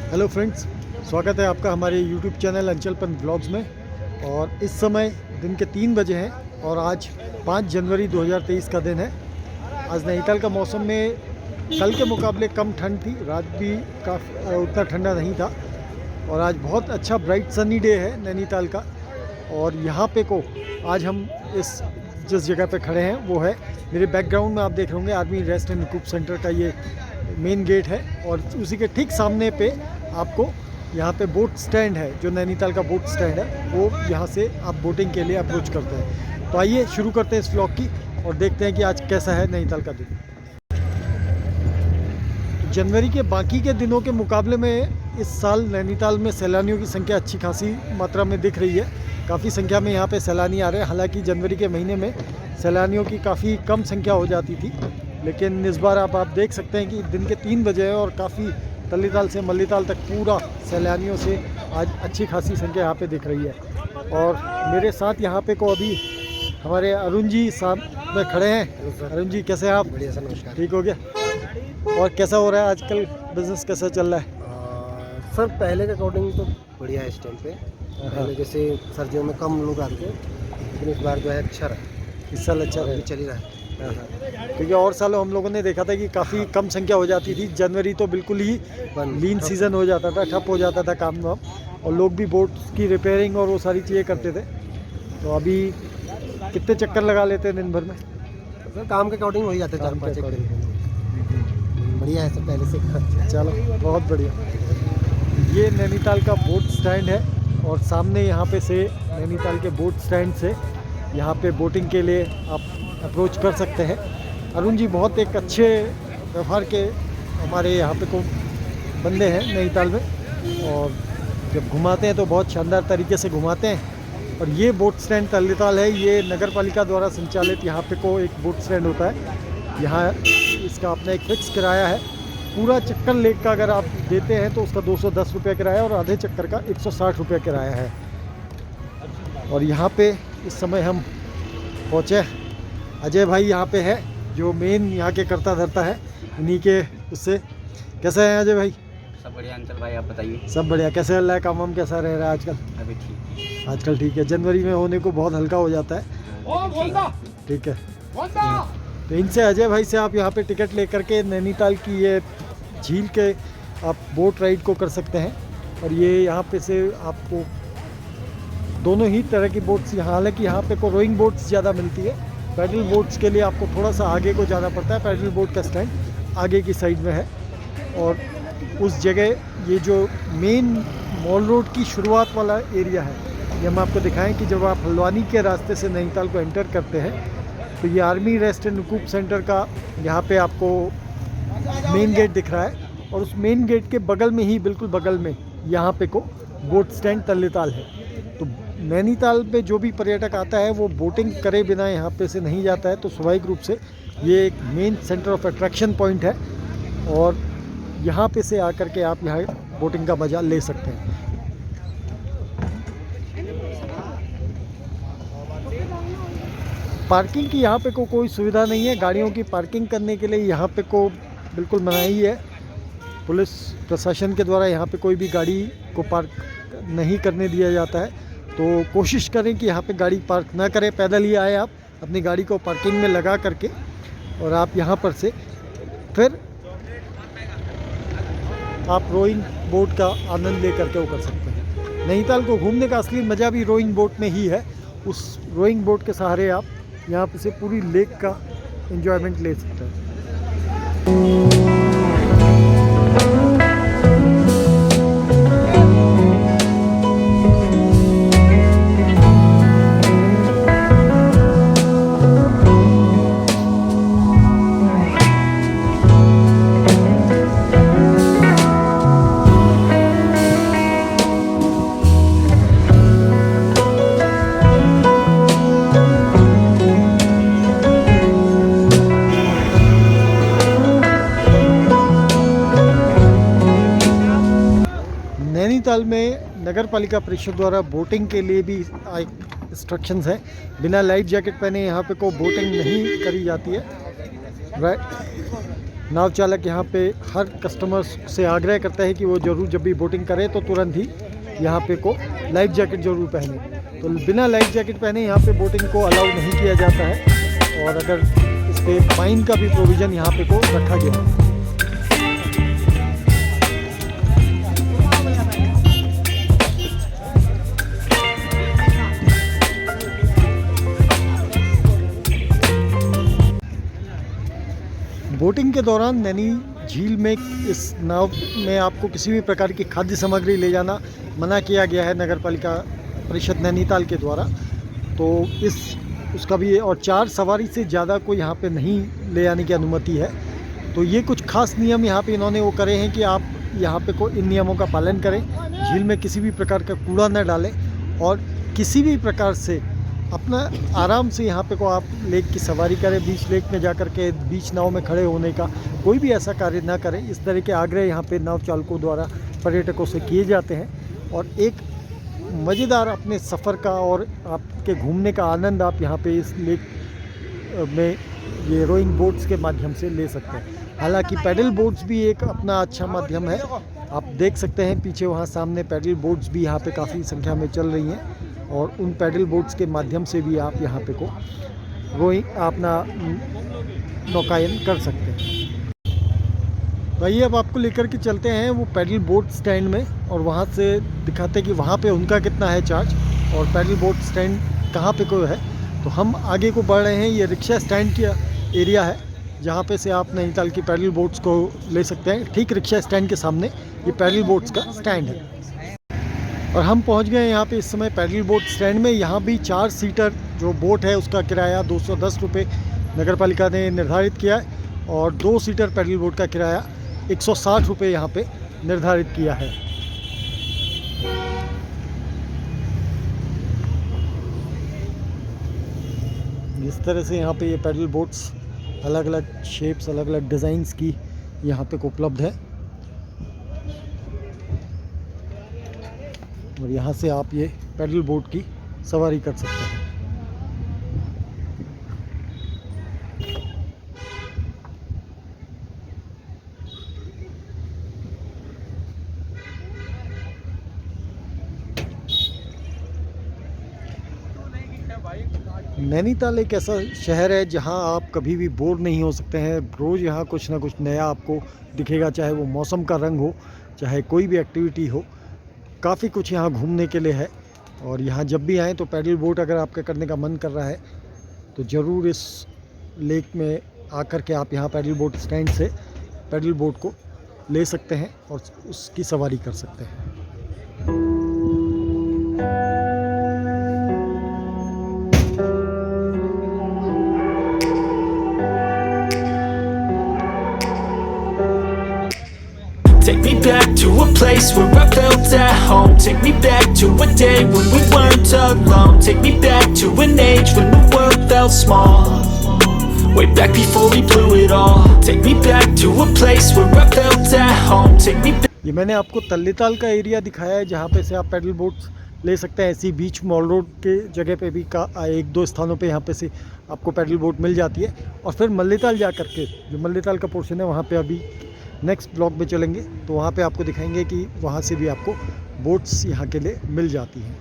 Hello friends, स्वागत है आपका हमारे यूट्यूब चैनल अंचलपन ब्लॉग्स में। और इस समय दिन के 3 बजे हैं और आज 5 जनवरी 2023 का दिन है। आज नैनीताल का मौसम में कल के मुकाबले कम ठंड थी, रात भी काफ़ी उतना ठंडा नहीं था और आज बहुत अच्छा ब्राइट सनी डे है नैनीताल का। और यहाँ पे को आज हम जिस जगह पे खड़े हैं वो है, मेरे बैकग्राउंड में आप देख रहे होंगे army rest and equip centre का ये मेन गेट है और उसी के ठीक सामने पे आपको यहाँ पे बोट स्टैंड है, जो नैनीताल का बोट स्टैंड है, वो यहाँ से आप बोटिंग के लिए अप्रोच करते हैं। तो आइए शुरू करते हैं इस व्लॉग की और देखते हैं कि आज कैसा है नैनीताल का दिन। जनवरी के बाकी के दिनों के मुकाबले में इस साल नैनीताल में सैलानियों की संख्या अच्छी खासी मात्रा में दिख रही है। काफ़ी संख्या में यहाँ पे सैलानी आ रहे हैं। हालांकि जनवरी के महीने में सैलानियों की काफ़ी कम संख्या हो जाती थी, लेकिन इस बार आप देख सकते हैं कि दिन के 3 बजे है और काफ़ी तल्लीताल से मल्लीताल तक पूरा सैलानियों से आज अच्छी खासी संख्या यहाँ पे दिख रही है। और मेरे साथ यहाँ पे को अभी हमारे अरुण जी साहब में खड़े हैं। अरुण जी कैसे हैं आप? बढ़िया सर, नमस्कार। ठीक हो गया? और कैसा हो रहा है आजकल, बिजनेस कैसा चल रहा है? सर पहले के अकॉर्डिंग तो बढ़िया है इस टाइम पे। पहले जैसे सर्दियों में कम लोग आते थे, लेकिन इस बार जो है अच्छा रहा। इस साल अच्छा अभी रहा चल ही रहा है। क्योंकि और सालों हम लोगों ने देखा था कि काफ़ी कम संख्या हो जाती थी। जनवरी तो बिल्कुल ही लीन सीज़न हो जाता था, ठप हो जाता था काम वाम, और लोग भी बोट की रिपेयरिंग और वो सारी चीज़ें करते थे। तो अभी कितने चक्कर लगा लेते हैं दिन भर में? सर काम के अकॉर्डिंग हो ही जाते हैं, 4-5 बढ़िया है सर पहले से। चलो बहुत बढ़िया। ये नैनीताल का बोट स्टैंड है और सामने यहाँ पे से नैनीताल के बोट स्टैंड से यहाँ पे बोटिंग के लिए आप अप्रोच कर सकते हैं। अरुण जी बहुत एक अच्छे व्यवहार के हमारे यहाँ पे को बंदे हैं नैनीताल में, और जब घुमाते हैं तो बहुत शानदार तरीके से घुमाते हैं। और ये बोट स्टैंड तल्लीताल है, ये नगर पालिका द्वारा संचालित यहाँ पे को एक बोट स्टैंड होता है। यहाँ इसका अपना एक फिक्स किराया है। पूरा चक्कर लेक का अगर आप देते हैं तो उसका 210 रुपये किराया और आधे चक्कर का 160 रुपये किराया है। और यहाँ पे इस समय हम पहुँचे, अजय भाई यहाँ पे है जो मेन यहाँ के करता धरता है, इन्हीं के उससे। कैसे हैं अजय भाई? सब बढ़िया अंचल भाई, आप बताइए। सब बढ़िया। कैसे चल रहा है काम वाम, कैसा रह रहा है आजकल? अभी ठीक। आजकल ठीक है। जनवरी में होने को बहुत हल्का हो जाता है। ठीक है। तो इनसे, अजय भाई से आप यहाँ पे टिकट लेकर के नैनीताल की ये झील के आप बोट राइड को कर सकते हैं। और ये यहाँ पे से आपको दोनों ही तरह की बोट्स यहाँ, हालांकि यहाँ पे को रोइंग बोट्स ज़्यादा मिलती है। पैडल बोट्स के लिए आपको थोड़ा सा आगे को जाना पड़ता है। पैडल बोट का स्टैंड आगे की साइड में है और उस जगह ये जो मेन मॉल रोड की शुरुआत वाला एरिया है, ये हम आपको दिखाएं कि जब आप हल्द्वानी के रास्ते से नैनीताल को एंटर करते हैं तो ये army rest and equip centre का यहाँ पे आपको मेन गेट दिख रहा है। और उस मेन गेट के बगल में ही, बिल्कुल बगल में, यहाँ पे को बोट स्टैंड तल्लीताल है। तो नैनीताल पे जो भी पर्यटक आता है वो बोटिंग करे बिना यहाँ पे से नहीं जाता है। तो स्वाभाविक रूप से ये एक main centre of attraction point है और यहाँ पे से आकर के आप यहाँ बोटिंग का मजा ले सकते हैं। पार्किंग की यहाँ पे कोई सुविधा नहीं है। गाड़ियों की पार्किंग करने के लिए यहाँ पे को बिल्कुल मनाही है। पुलिस प्रशासन के द्वारा यहाँ पे कोई भी गाड़ी को पार्क नहीं करने दिया जाता है। तो कोशिश करें कि यहाँ पे गाड़ी पार्क ना करें, पैदल ही आए आप अपनी गाड़ी को पार्किंग में लगा करके, और आप यहाँ पर से फिर आप रोइंग बोट का आनंद ले करके वो कर सकते हैं। नैनीताल को घूमने का असली मज़ा भी रोइंग बोट में ही है। उस रोइंग बोट के सहारे आप यहाँ पे से पूरी लेक का एंजॉयमेंट ले सकते हैं। नैनीताल में नगर पालिका परिषद द्वारा बोटिंग के लिए भी इंस्ट्रक्शंस हैं। बिना लाइफ जैकेट पहने यहाँ पे को बोटिंग नहीं करी जाती है। नाव चालक यहाँ पे हर कस्टमर से आग्रह करता है कि वो ज़रूर जब भी बोटिंग करे तो तुरंत ही यहाँ पे को लाइफ जैकेट ज़रूर पहने। तो बिना लाइफ जैकेट पहने यहाँ पे बोटिंग को अलाउ नहीं किया जाता है, और अगर इस पर फाइन का भी प्रोविज़न यहाँ पे को रखा गया है। बोटिंग के दौरान नैनी झील में इस नाव में आपको किसी भी प्रकार की खाद्य सामग्री ले जाना मना किया गया है नगर पालिका परिषद नैनीताल के द्वारा। तो उसका भी, और 4 सवारी से ज़्यादा को यहाँ पे नहीं ले जाने की अनुमति है। तो ये कुछ खास नियम यहाँ पे इन्होंने वो करे हैं कि आप यहाँ पे को इन नियमों का पालन करें। झील में किसी भी प्रकार का कूड़ा न डालें, और किसी भी प्रकार से अपना आराम से यहाँ पे को आप लेक की सवारी करें। बीच लेक में जा कर के बीच नाव में खड़े होने का कोई भी ऐसा कार्य ना करें। इस तरह के आग्रह यहाँ पे नाव चालकों द्वारा पर्यटकों से किए जाते हैं, और एक मज़ेदार अपने सफ़र का और आपके घूमने का आनंद आप यहाँ पे इस लेक में ये रोइंग बोट्स के माध्यम से ले सकते हैं। हालांकि पैडल बोट्स भी एक अपना अच्छा माध्यम है। आप देख सकते हैं पीछे वहाँ सामने पैडल बोट्स भी यहाँ पे काफ़ी संख्या में चल रही हैं, और उन पैडल बोट्स के माध्यम से भी आप यहाँ पे को रोइंग अपना नौकायन कर सकते हैं। भाई अब आपको लेकर के चलते हैं वो पैडल बोट स्टैंड में, और वहाँ से दिखाते हैं कि वहाँ पे उनका कितना है चार्ज, और पैडल बोट स्टैंड कहाँ पे को है। तो हम आगे को बढ़ रहे हैं। ये रिक्शा स्टैंड का एरिया है, जहाँ पे से आप नैनीताल की पैडल बोट्स को ले सकते हैं। ठीक रिक्शा स्टैंड के सामने ये पैडल बोट्स का स्टैंड है, और हम पहुंच गए यहाँ पे इस समय पैडल बोट स्टैंड में। यहाँ भी 4 सीटर जो बोट है उसका किराया 210 रुपये नगर पालिका ने निर्धारित किया है, और 2 सीटर पैडल बोट का किराया 160 रुपये यहाँ पे निर्धारित किया है। इस तरह से यहाँ पे ये पैडल बोट्स अलग अलग शेप्स, अलग अलग डिज़ाइंस की यहाँ पे उपलब्ध है, और यहाँ से आप ये पैडल बोट की सवारी कर सकते हैं। नैनीताल एक ऐसा शहर है जहाँ आप कभी भी बोर नहीं हो सकते हैं। रोज़ यहाँ कुछ ना कुछ नया आपको दिखेगा, चाहे वो मौसम का रंग हो, चाहे कोई भी एक्टिविटी हो। काफ़ी कुछ यहाँ घूमने के लिए है, और यहाँ जब भी आएँ तो पैडल बोट अगर आपका करने का मन कर रहा है तो ज़रूर इस लेक में आकर के आप यहाँ पैडल बोट स्टैंड से पैडल बोट को ले सकते हैं और उसकी सवारी कर सकते हैं। Take me back to a place where I felt at home. Take me back to a day when we weren't alone. Take me back to an age when the world felt small. Way back before we blew it all. Take me back to a place where I felt at home. Take me back. ये मैंने आपको तल्लीताल का area दिखाया है, जहाँ पे से आप पैडल बोट्स ले सकते हैं। ऐसी बीच मॉल रोड के जगह पे भी 1-2 स्थानों पे यहाँ पे से आपको पैडल बोट मिल जाती है। और फिर मल्लीताल जा कर के, जो मल्लीताल का पोर्शन है, वहाँ पे अभी नेक्स्ट ब्लॉग में चलेंगे तो वहाँ पे आपको दिखाएंगे कि वहाँ से भी आपको बोट्स यहाँ के लिए मिल जाती हैं।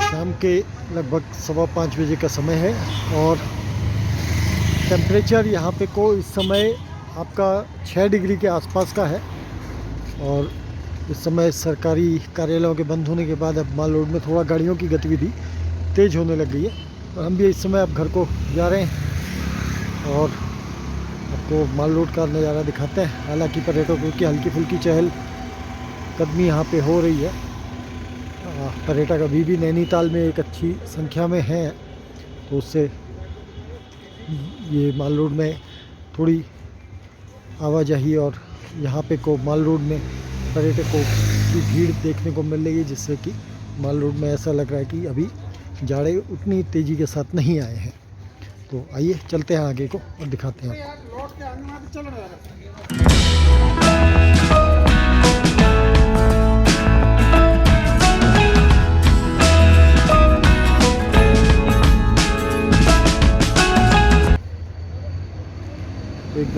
शाम के लगभग 4:15 बजे का समय है, और टेम्परेचर यहाँ पे को इस समय आपका 6 डिग्री के आसपास का है। और इस समय सरकारी कार्यालयों के बंद होने के बाद अब माल रोड में थोड़ा गाड़ियों की गतिविधि तेज़ होने लग गई है। और हम भी इस समय अब घर को जा रहे हैं, और आपको माल रोड का नज़ारा दिखाते हैं। हालांकि पर्यटकों की हल्की फुल्की चहल कदमी यहाँ पे हो रही है। पर्यटक अभी भी नैनीताल में एक अच्छी संख्या में हैं, तो उससे ये माल रोड में थोड़ी आवाजाही और यहाँ पे को माल रोड में पर्यटकों की भीड़ देखने को मिल रही है, जिससे कि माल रोड में ऐसा लग रहा है कि अभी जाड़े उतनी तेज़ी के साथ नहीं आए हैं। तो आइए चलते हैं आगे को और दिखाते हैं आपको।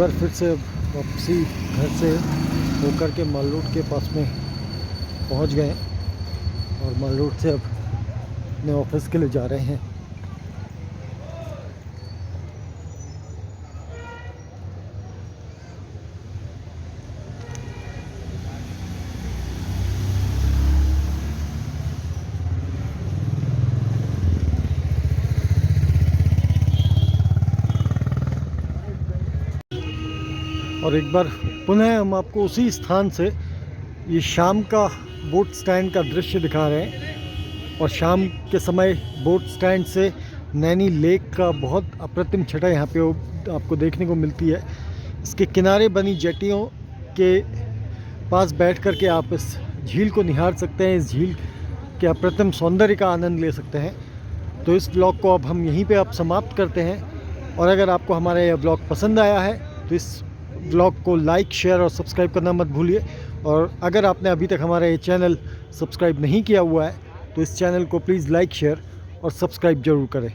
बार फिर से वापसी घर से होकर के माल रोड के पास में पहुंच गए और माल रोड से अब अपने ऑफिस के लिए जा रहे हैं। और एक बार पुनः हम आपको उसी स्थान से ये शाम का बोट स्टैंड का दृश्य दिखा रहे हैं। और शाम के समय बोट स्टैंड से नैनी लेक का बहुत अप्रतिम छटा यहाँ पे आपको देखने को मिलती है। इसके किनारे बनी जेटियों के पास बैठ कर के आप इस झील को निहार सकते हैं, इस झील के अप्रतिम सौंदर्य का आनंद ले सकते हैं। तो इस ब्लॉग को अब हम यहीं पे अब समाप्त करते हैं। और अगर आपको हमारा यह ब्लॉग पसंद आया है तो इस ब्लॉग को लाइक, शेयर और सब्सक्राइब करना मत भूलिए। और अगर आपने अभी तक हमारा ये चैनल सब्सक्राइब नहीं किया हुआ है तो इस चैनल को प्लीज़ लाइक, शेयर और सब्सक्राइब ज़रूर करें।